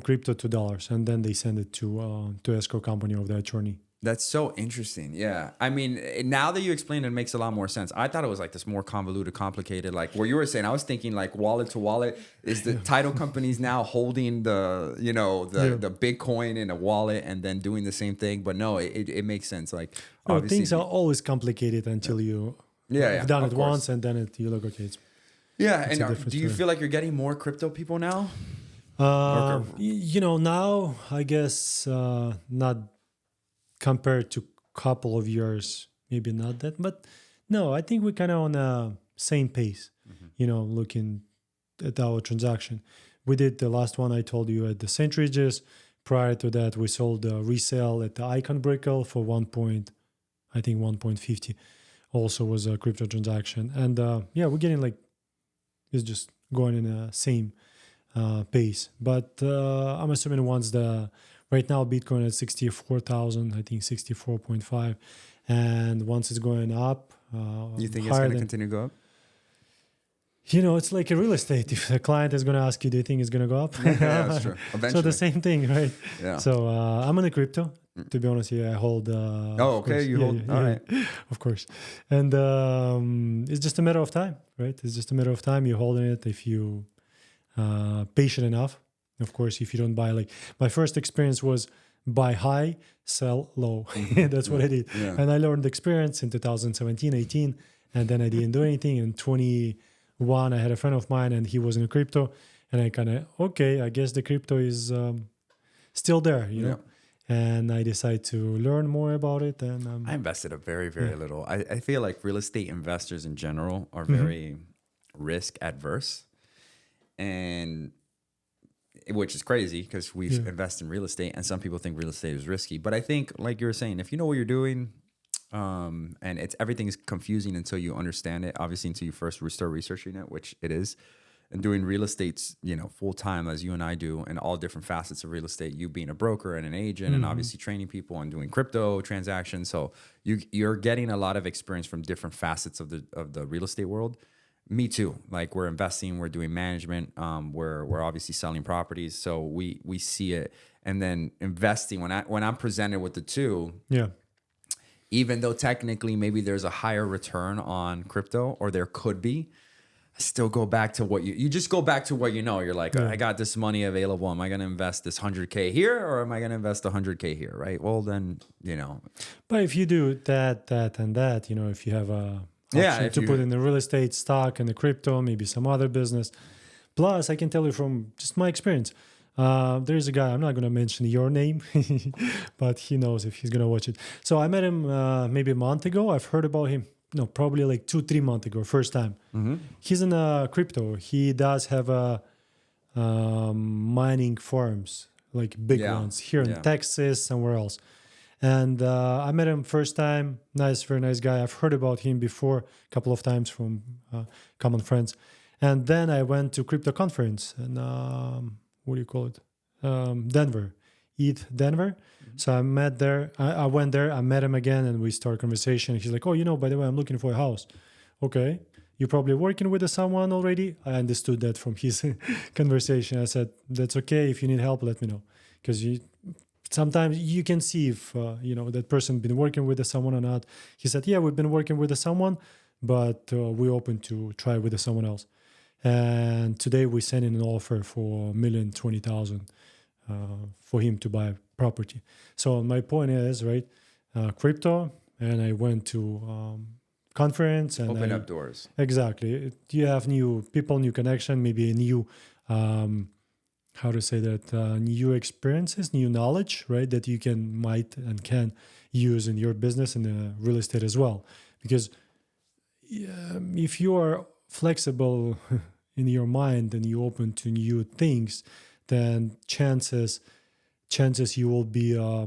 A: crypto to dollars, and then they send it to escrow company of the attorney.
B: That's so interesting. Yeah. I mean, now that you explain it, it makes a lot more sense. I thought it was like this more convoluted, complicated, like what you were saying. I was thinking like wallet to wallet. Is the title companies now holding the Bitcoin in a wallet and then doing the same thing? But no, it makes sense. Like
A: things are always complicated until you have done it once, and then you look, okay.
B: And do you feel like you're getting more crypto people now?
A: Now I guess not. Compared to a couple of years, maybe not that, but no, I think we're kind of on the same pace, looking at our transaction. We did the last one I told you at the St. Regis. Prior to that, we sold the resale at the Icon Brickell for 1.50. Also was a crypto transaction. And we're getting it's just going in the same pace. But I'm assuming right now, Bitcoin at 64,000, I think 64.5. And once it's going up,
B: you think it's going to continue to go up?
A: It's like a real estate. If a client is going to ask you, do you think it's going to go up?
B: Yeah, that's true. Eventually.
A: So the same thing, right?
B: Yeah.
A: So I'm in the crypto. To be honest, I hold.
B: Hold. All right.
A: Of course. And it's just a matter of time, right? It's just a matter of time. You're holding it if you patient enough. Of course, if you don't buy, my first experience was buy high, sell low. That's what I did. Yeah. And I learned the experience in 2017, 18, and then I didn't do anything. In 21, I had a friend of mine and he was in crypto. And I I guess the crypto is still there, know. And I decided to learn more about it. And
B: I invested a very, very little. I feel like real estate investors in general are very risk adverse. And which is crazy because we invest in real estate and some people think real estate is risky. But I think, like you were saying, if you know what you're doing, and everything's confusing until you understand it, obviously until you first start researching it, which it is, and doing real estate, full time as you and I do, and all different facets of real estate, you being a broker and an agent and obviously training people and doing crypto transactions. So you're getting a lot of experience from different facets of the real estate world. Me too. Like we're investing, we're doing management, we're obviously selling properties. So we see it. And then investing, when I'm presented with the two, even though technically maybe there's a higher return on crypto, or there could be, I still go back to what you just go back to what you know. You're like, I got this money available. Am I going to invest this 100K here, or am I going to invest 100K here? Right. Well, then,
A: But if you do that, and that, if you have a to put in the real estate, stock, and the crypto, maybe some other business. Plus, I can tell you from just my experience, there's a guy, I'm not going to mention your name, but he knows if he's going to watch it. So I met him maybe a month ago. I've heard about him, probably 2-3 months ago, first time. He's in crypto. He does have mining farms, big ones here in Texas, somewhere else. And I met him first time. Very nice guy. I've heard about him before a couple of times from common friends. And then I went to crypto conference in, what do you call it? Denver, ETH Denver. So I went there. I went there. I met him again, and we started conversation. He's like, "Oh, by the way, I'm looking for a house." Okay. you're probably working with someone already. I understood that from his conversation. I said, that's okay. If you need help, let me know. Because sometimes you can see if, that person been working with someone or not. He said, yeah, we've been working with someone, but we're open to try with someone else. And today we sent in an offer for $1,020,000 for him to buy property. So my point is, right, crypto, and I went to conference and
B: open up doors.
A: Exactly. You have new people, new connection, maybe a new, how to say that, new experiences, new knowledge, right, that you might and can use in your business and real estate as well. Because if you are flexible in your mind and you open to new things, then chances you will be, I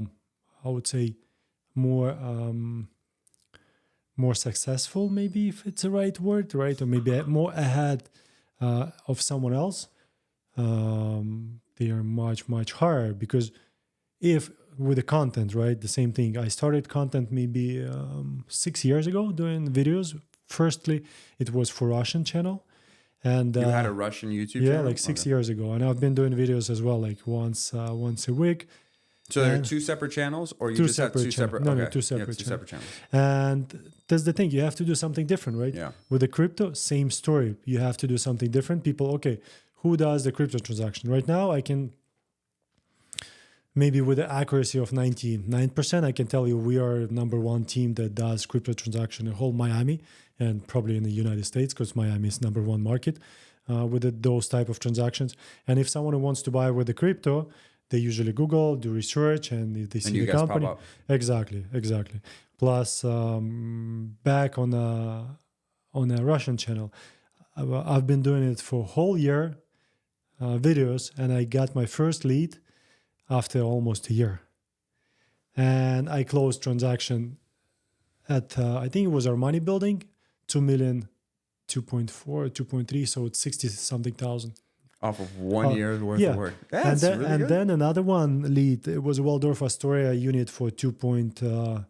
A: would say, more successful, maybe, if it's the right word, right? Or maybe more ahead of someone else. They are much, much higher, because if with the content, right, the same thing. I started content maybe 6 years ago doing videos. Firstly, it was for Russian channel. And
B: you had a Russian YouTube
A: channel?
B: channel?
A: Like 6 years ago. And I've been doing videos as well, like once a week.
B: So there are two separate channels, or you just have two separate?
A: No,
B: okay.
A: two separate
B: separate
A: channels.
B: channels.
A: And that's the thing. You have to do something different, right?
B: Yeah.
A: With the crypto, same story. You have to do something different. People, okay, who does the crypto transaction? Right now, I can, maybe with the accuracy of 99%, I can tell you we are number one team that does crypto transaction in whole Miami, and probably in the United States, because Miami is number one market with those type of transactions. And if someone wants to buy with the crypto, they usually Google, do research, and if they see the company.
B: Pop up.
A: Exactly. Plus, back on a Russian channel, I've been doing it for a whole year, videos, and I got my first lead after almost a year. And I closed transaction at, I think it was Armani building, 2 million, 2.4, 2.3, so it's 60 something thousand.
B: Off of 1 year's worth of work.
A: That's
B: really good.
A: And then another one lead, it was a Waldorf Astoria unit for 2.2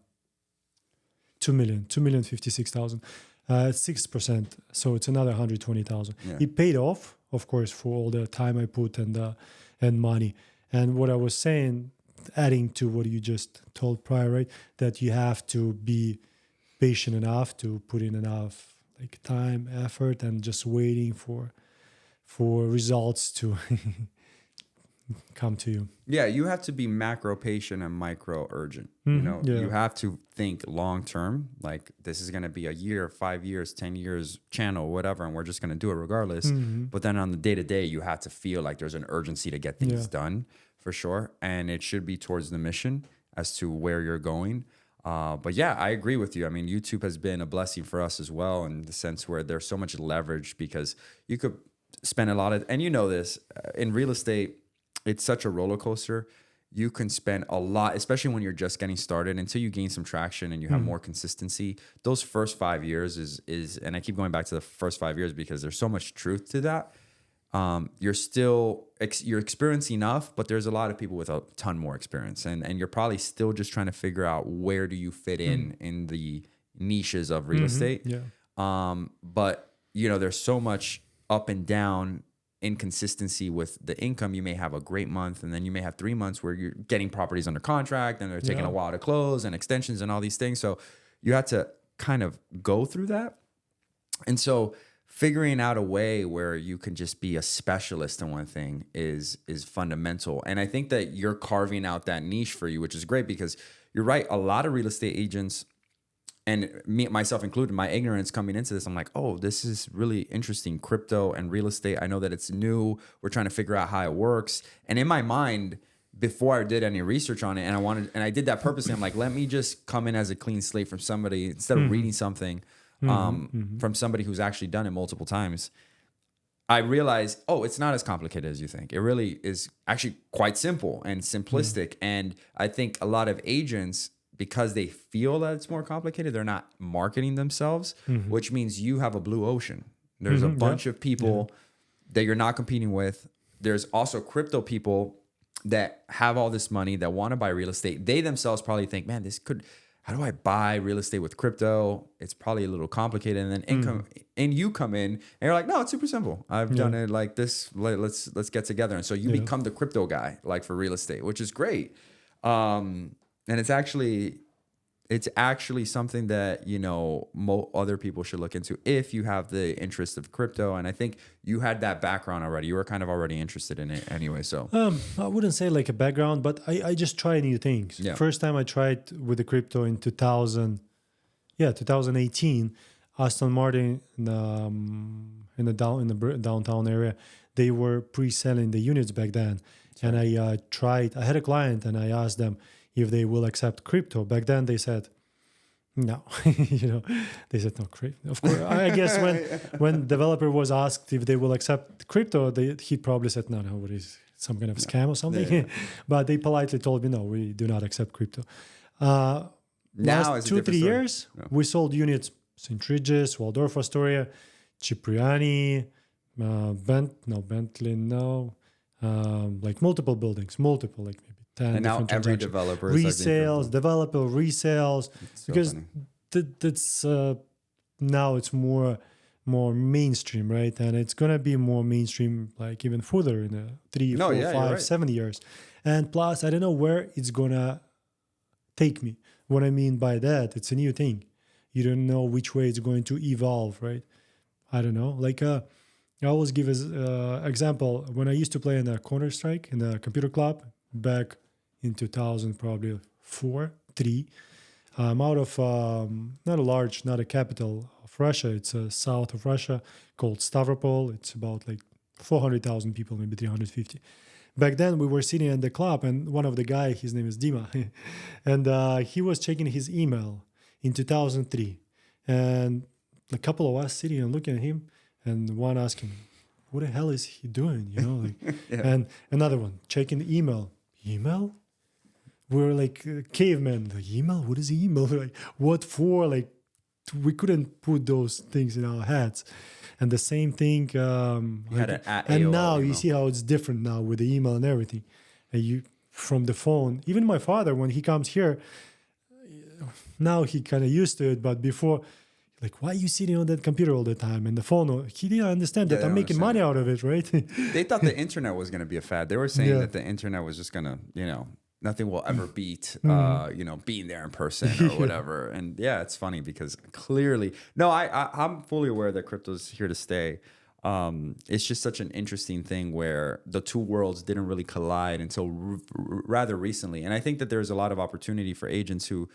A: million, 2,056,000, 6%. So it's another 120,000.
B: Yeah.
A: It paid off, of course, for all the time I put and money. And what I was saying, adding to what you just told prior, right, that you have to be patient enough to put in enough like time, effort, and just waiting for results to come to you.
B: Yeah, you have to be macro patient and micro urgent. You have to think long term, like this is going to be a year, 5 years, 10 years channel, whatever, and we're just going to do it regardless. But then on the day to day, you have to feel like there's an urgency to get things done, for sure. And it should be towards the mission as to where you're going. But yeah, I agree with you. I mean, YouTube has been a blessing for us as well, in the sense where there's so much leverage, because you could spend a lot of, and you know this, in real estate, it's such a roller coaster. You can spend a lot, especially when you're just getting started, until you gain some traction and you have more consistency. Those first 5 years is, and I keep going back to the first 5 years because there's so much truth to that. You're experienced enough, but there's a lot of people with a ton more experience, and you're probably still just trying to figure out where do you fit in the niches of real estate.
A: Yeah.
B: But there's so much up and down inconsistency with the income. You may have a great month, and then you may have 3 months where you're getting properties under contract and they're taking a while to close, and extensions and all these things. So you have to kind of go through that. And so figuring out a way where you can just be a specialist in one thing is fundamental. And I think that you're carving out that niche for you, which is great, because you're right. A lot of real estate agents, and me, myself included, my ignorance coming into this, I'm like, oh, this is really interesting. Crypto and real estate. I know that it's new. We're trying to figure out how it works. And in my mind, before I did any research on it, and I did that purposely, I'm like, let me just come in as a clean slate from somebody, instead of reading something from somebody who's actually done it multiple times. I realized, oh, it's not as complicated as you think. It really is actually quite simple and simplistic. And I think a lot of agents, because they feel that it's more complicated, they're not marketing themselves, which means you have a blue ocean. There's a bunch of people that you're not competing with. There's also crypto people that have all this money that want to buy real estate. They themselves probably think, man, how do I buy real estate with crypto? It's probably a little complicated. And then and you come in and you're like, no, it's super simple. I've done it like this. Let's get together. And so you become the crypto guy, like for real estate, which is great. And it's actually something that, you know, other people should look into if you have the interest of crypto. And I think you had that background already. You were kind of already interested in it anyway. So
A: I wouldn't say like a background, but I just try new things.
B: Yeah.
A: First time I tried with the crypto in 2018, Aston Martin in the downtown area, they were pre-selling the units back then. And I had a client and I asked them if they will accept crypto. Back then they said, no, you know, they said no crypto. Of course, I guess when developer was asked if they will accept crypto, he probably said, no, what is some kind of scam or something? Yeah. But they politely told me, no, we do not accept crypto.
B: Now
A: last 2-3 years, we sold units, St. Regis, Waldorf Astoria, Cipriani, Bentley, like multiple buildings, like maybe 10
B: and now every developer is
A: resales, because that's now it's more mainstream, right? And it's gonna be more mainstream, like even further in 3, 4, 5, 7 years. And plus, I don't know where it's gonna take me. What I mean by that, it's a new thing. You don't know which way it's going to evolve, right? I don't know. Like I always give as example when I used to play in the Counter-Strike in the computer club back in 2000, probably 4, 3. I'm out of not a capital of Russia. It's south of Russia called Stavropol. It's about like 400,000 people, maybe 350. Back then we were sitting in the club and one of the guy, his name is Dima, and he was checking his email in 2003. And a couple of us sitting and looking at him and one asking, what the hell is he doing? You know, like, and another one checking the email. Email? We're like cavemen. Like, email? What is email? Like, what for? Like, we couldn't put those things in our heads. And the same thing. And now you see how it's different now with the email and everything. And you from the phone. Even my father, when he comes here, now he kind of used to it. But before, like, why are you sitting on that computer all the time? And the phone, he didn't understand that I'm making money out of it, right?
B: They thought the internet was going to be a fad. They were saying that the internet was just going to, you know, nothing will ever beat, you know, being there in person or whatever. And yeah, it's funny because clearly, I'm fully aware that crypto's here to stay. It's just such an interesting thing where the two worlds didn't really collide until rather recently. And I think that there's a lot of opportunity for agents who,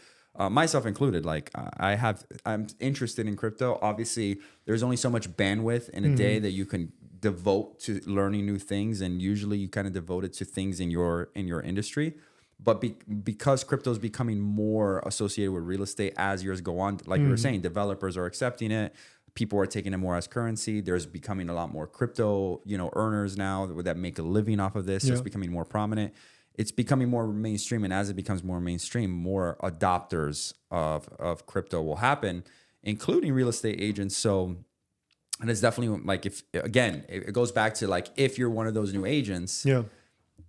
B: myself included, like I'm interested in crypto. Obviously, there's only so much bandwidth in a day that you can devote to learning new things, and usually you kind of devote it to things in your industry. But because crypto is becoming more associated with real estate as years go on, like you were saying, developers are accepting it. People are taking it more as currency. There's becoming a lot more crypto, you know, earners now that make a living off of this. So it's becoming more prominent. It's becoming more mainstream, and as it becomes more mainstream, more adopters of crypto will happen, including real estate agents. So, and it's definitely like, if again, it goes back to like, if you're one of those new agents,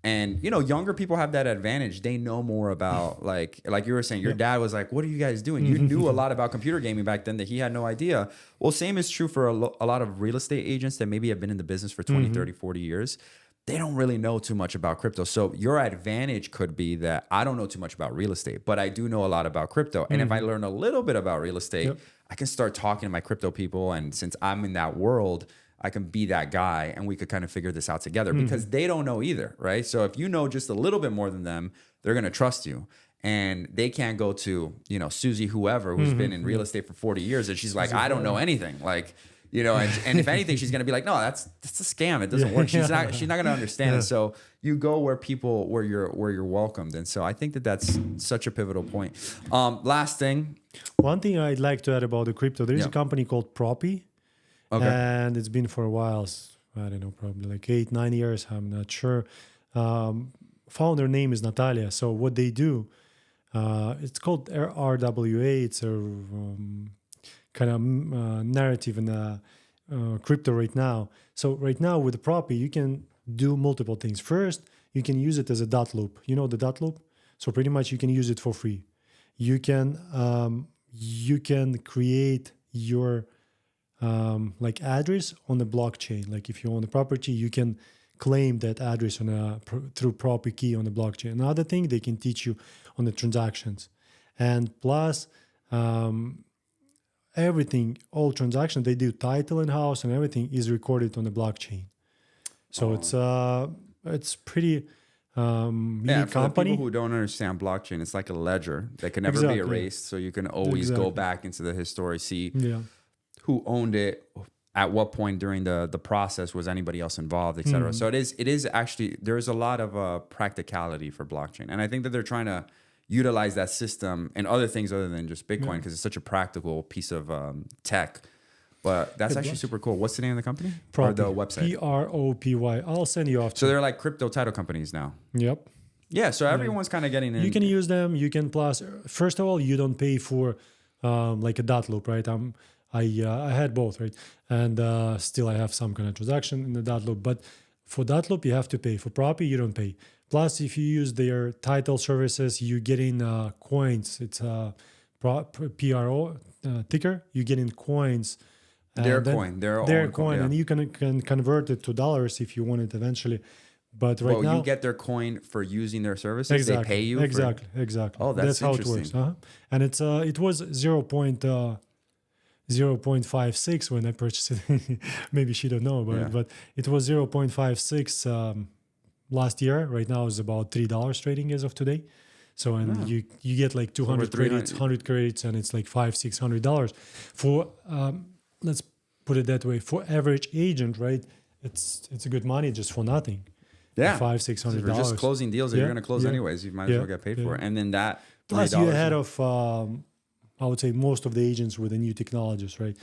B: and you know, younger people have that advantage. They know more about like you were saying, your dad was like, "What are you guys doing?" You knew a lot about computer gaming back then that he had no idea. Well, same is true for a lot of real estate agents that maybe have been in the business for 20, 30, 40 years. They don't really know too much about crypto. So your advantage could be that I don't know too much about real estate, but I do know a lot about crypto. And if I learn a little bit about real estate, I can start talking to my crypto people. And since I'm in that world, I can be that guy and we could kind of figure this out together because they don't know either, right? So if you know just a little bit more than them, they're going to trust you. And they can't go to, you know, Susie, whoever, who's been in real estate for 40 years. And she's like, I don't know anything. Like, you know, and if anything, she's going to be like, no, that's a scam. It doesn't work. She's not going to understand it. So you go where you're welcomed. And so I think that's such a pivotal point. Last thing.
A: One thing I'd like to add about the crypto, there is a company called Propy. Okay. And it's been for a while. I don't know, probably like 8-9 years. I'm not sure. Founder name is Natalia. So what they do, it's called RWA. It's a kind of narrative in crypto right now. So right now with the Propy, you can do multiple things. First, you can use it as a dot loop. You know the dot loop? So pretty much you can use it for free. you can create your like address on the blockchain. Like if you own the property, you can claim that address on through proper key on the blockchain. Another thing they can teach you on the transactions, and plus everything, all transactions they do, title in house and everything is recorded on the blockchain. So it's pretty unique
C: for
A: company.
C: the people who don't understand blockchain, it's like a ledger that can never be erased. So you can always go back into the history, see who owned it, at what point during the process was anybody else involved, et cetera. So it is actually, there's a lot of practicality for blockchain. And I think that they're trying to utilize that system and other things other than just Bitcoin because it's such a practical piece of tech. But that's actually super cool. What's the name of the company? Or the website?
A: PROPY. I'll send you off.
C: So they're like crypto title companies now.
A: Yep.
C: Yeah, so everyone's kind of getting in.
A: You can use them. You can plus. First of all, you don't pay for like a dot loop, right? I had both, right? And still I have some kind of transaction in the dot loop. But for dot loop, you have to pay. For Propi, you don't pay. Plus, if you use their title services, you get in coins. It's a PRO ticker. You get in coins.
C: Their coin,
A: their coin, and you can convert it to dollars if you want it eventually. But now
C: you get their coin for using their services. Exactly, they pay you.
A: Exactly.
C: Oh, that's
A: how it works. And it was 0.56 when I purchased it. Maybe she don't know about it, but it was 0.56 last year. Right now it's about $3 trading as of today. So you get like 200 credits, 100 credits, and it's like $500-600 for. Let's put it that way. For average agent, right? It's a good money just for nothing.
C: Yeah,
A: $500-600.
C: For just closing deals that you're going to close anyways. You might as well get paid for it. And then that
A: plus you're ahead of I would say most of the agents with the new technologies, right?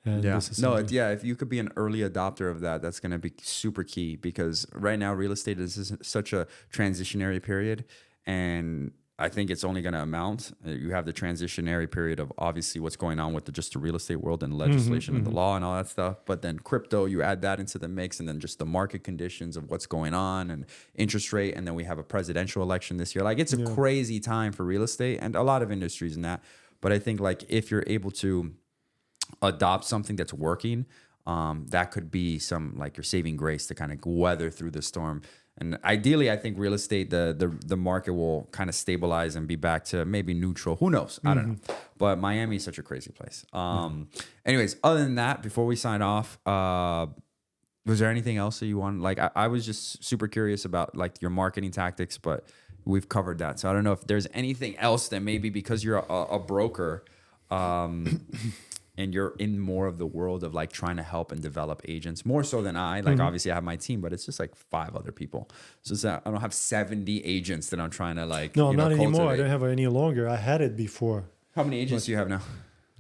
A: And
C: if you could be an early adopter of that, that's going to be super key because right now real estate is such a transitionary period, and I think it's only going to amount. You have the transitionary period of obviously what's going on with just the real estate world and legislation and the law and all that stuff. But then crypto, you add that into the mix, and then just the market conditions of what's going on and interest rate. And then we have a presidential election this year. Like it's a crazy time for real estate and a lot of industries in that. But I think like if you're able to adopt something that's working, that could be some like your saving grace to kind of weather through the storm. And ideally, I think real estate, the market will kind of stabilize and be back to maybe neutral. Who knows? I don't know. But Miami is such a crazy place. Anyways, other than that, before we sign off, was there anything else that you want? Like, I was just super curious about like your marketing tactics, but we've covered that. So I don't know if there's anything else that maybe because you're a broker, and you're in more of the world of like trying to help and develop agents more so than I. Like obviously I have my team, but it's just like 5 other people. So it's I don't have 70 agents that I'm trying to like.
A: No, not anymore.
C: cultivate.
A: I don't have it any longer. I had it before.
C: How many agents do you have now?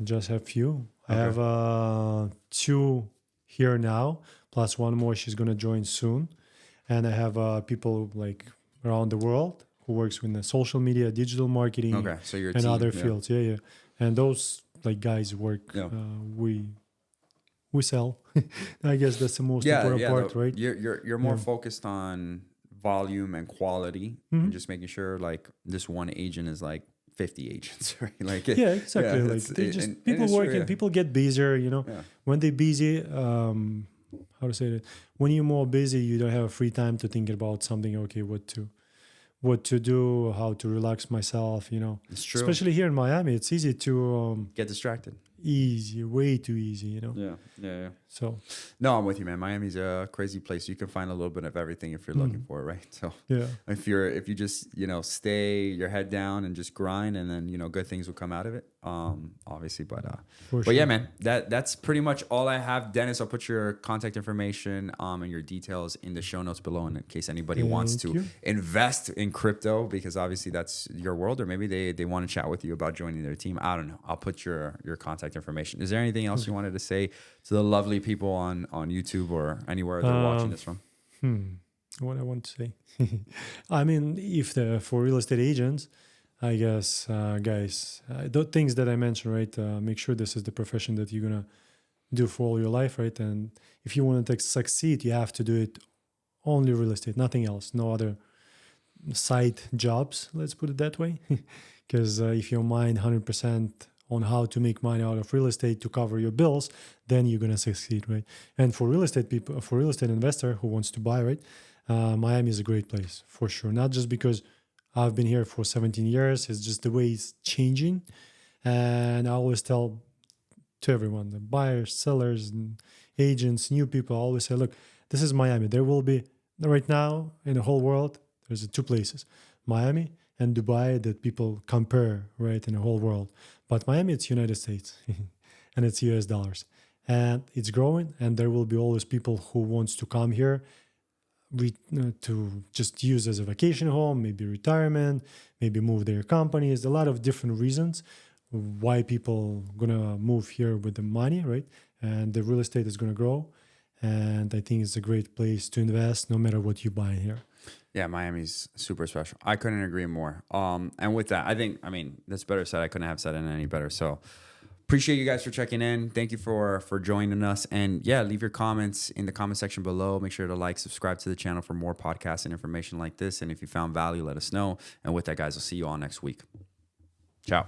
A: Just have few. Okay. I have 2 here now, plus 1 more. She's gonna join soon, and I have people like around the world who works with the social media, digital marketing,
C: so your
A: and
C: team,
A: other fields. Yeah, and those. Like guys work, we sell. I guess that's the most important part, right?
C: You're more focused on volume and quality, and just making sure like this one agent is like 50 agents, right? Like
A: exactly. Like they just people working, people get busier. You know, when they're busy, how to say that? When you're more busy, you don't have free time to think about something. Okay, what to do, how to relax myself, you know.
C: It's true.
A: Especially here in Miami, it's easy to
C: get distracted.
A: Way too easy, you know.
C: Yeah.
A: So
C: no, I'm with you, man. Miami's a crazy place. You can find a little bit of everything if you're looking for it, right? So if you just stay your head down and just grind, and then good things will come out of it. Obviously, but yeah, man, that's pretty much all I have. Dennis, I'll put your contact information and your details in the show notes below, in case anybody wants to invest in crypto, because obviously that's your world, or maybe they want to chat with you about joining their team. I don't know. I'll put your contact information. Is there anything else you wanted to say to the lovely people on YouTube or anywhere they're watching this from?
A: What I want to say? I mean, for real estate agents, I guess, guys, the things that I mentioned, right? Make sure this is the profession that you're gonna do for all your life, right? And if you want to succeed, you have to do it only real estate, nothing else, no other side jobs. Let's put it that way, because if you mind 100% on how to make money out of real estate to cover your bills, then you're gonna succeed, right? And for real estate people, for real estate investor who wants to buy, right, Miami is a great place for sure. Not just because I've been here for 17 years, it's just the way it's changing. And I always tell to everyone, the buyers, sellers, and agents, new people, I always say, look, this is Miami. There will be, right now in the whole world, there's two places, Miami and Dubai, that people compare, right, in the whole world. But Miami, it's United States and it's US dollars. And it's growing, and there will be always people who wants to come here to just use as a vacation home, maybe retirement, maybe move their companies. A lot of different reasons why people gonna move here with the money, right? And the real estate is gonna grow. And I think it's a great place to invest no matter what you buy here.
C: Yeah, Miami's super special. I couldn't agree more. And with that, I mean, that's better said. I couldn't have said it any better. So appreciate you guys for checking in. Thank you for joining us. And yeah, leave your comments in the comment section below. Make sure to like, subscribe to the channel for more podcasts and information like this. And if you found value, let us know. And with that, guys, I'll see you all next week. Ciao.